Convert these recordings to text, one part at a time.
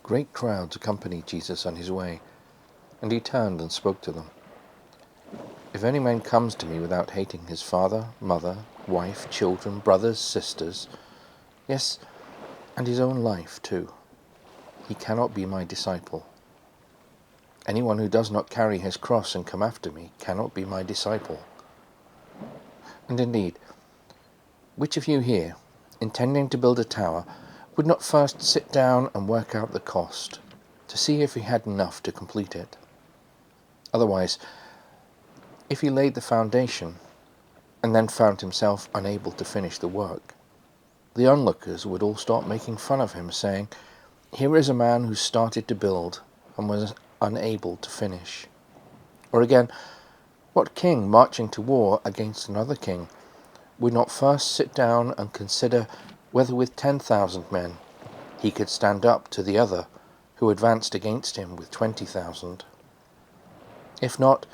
Great crowds accompanied Jesus on his way, and he turned and spoke to them. If any man comes to me without hating his father, mother, wife, children, brothers, sisters, yes, and his own life too, he cannot be my disciple. Anyone who does not carry his cross and come after me cannot be my disciple. And indeed, which of you here, intending to build a tower, would not first sit down and work out the cost, to see if he had enough to complete it? Otherwise, if he laid the foundation, and then found himself unable to finish the work, the onlookers would all start making fun of him, saying, "Here is a man who started to build and was unable to finish." Or again, what king marching to war against another king would not first sit down and consider whether with 10,000 men he could stand up to the other who advanced against him with 20,000? If not,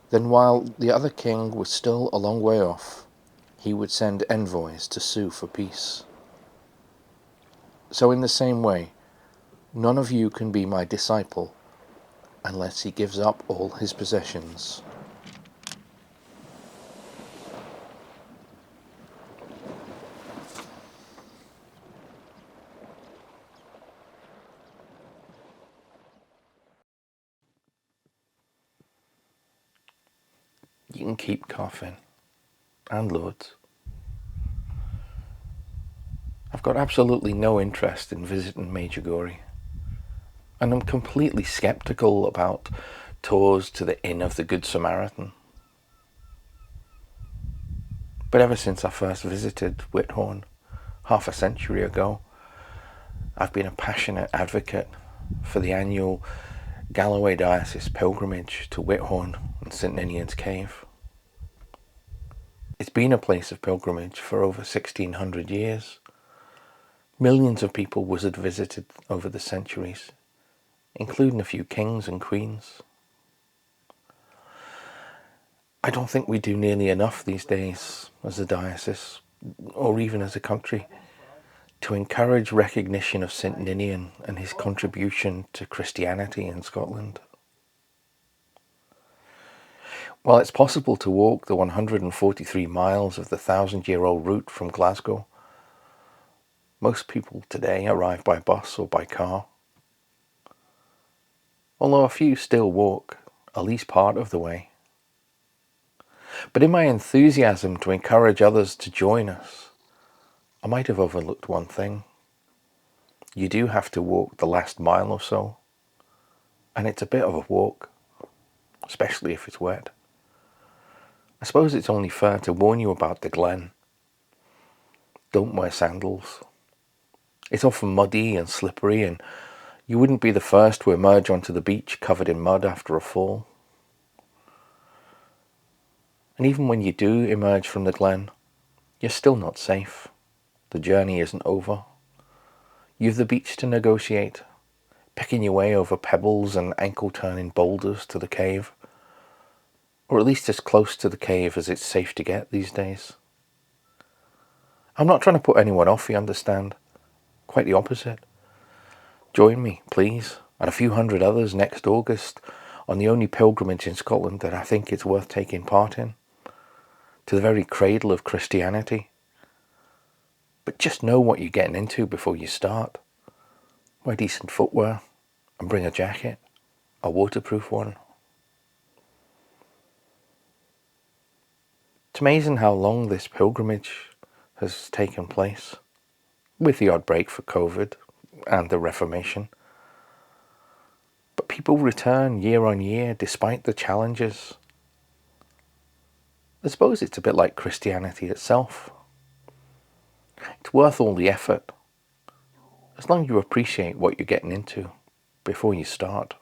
then while the other king was still a long way off, he would send envoys to sue for peace. So in the same way, none of you can be my disciple unless he gives up all his possessions. You can keep coughing, and loads. I've got absolutely no interest in visiting Medjugorje, and I'm completely sceptical about tours to the Inn of the Good Samaritan. But ever since I first visited Whithorn half a century ago, I've been a passionate advocate for the annual Galloway Diocese pilgrimage to Whithorn and St Ninian's Cave. It's been a place of pilgrimage for over 1600 years. Millions of people was it visited over the centuries, including a few kings and queens. I don't think we do nearly enough these days as a diocese, or even as a country, to encourage recognition of St Ninian and his contribution to Christianity in Scotland. While it's possible to walk the 143 miles of the 1,000-year-old route from Glasgow, most people today arrive by bus or by car, although a few still walk at least part of the way. But in my enthusiasm to encourage others to join us, I might have overlooked one thing. You do have to walk the last mile or so, and it's a bit of a walk, especially if it's wet. I suppose it's only fair to warn you about the glen. Don't wear sandals. It's often muddy and slippery, and you wouldn't be the first to emerge onto the beach covered in mud after a fall. And even when you do emerge from the glen, you're still not safe. The journey isn't over. You've the beach to negotiate, picking your way over pebbles and ankle-turning boulders to the cave, or at least as close to the cave as it's safe to get these days. I'm not trying to put anyone off, you understand. Quite the opposite. Join me, please, and a few hundred others next August on the only pilgrimage in Scotland that I think it's worth taking part in, to the very cradle of Christianity. But just know what you're getting into before you start. Wear decent footwear and bring a jacket, a waterproof one. It's amazing how long this pilgrimage has taken place, with the odd break for COVID and the Reformation. But people return year on year despite the challenges. I suppose it's a bit like Christianity itself. It's worth all the effort, as long as you appreciate what you're getting into before you start.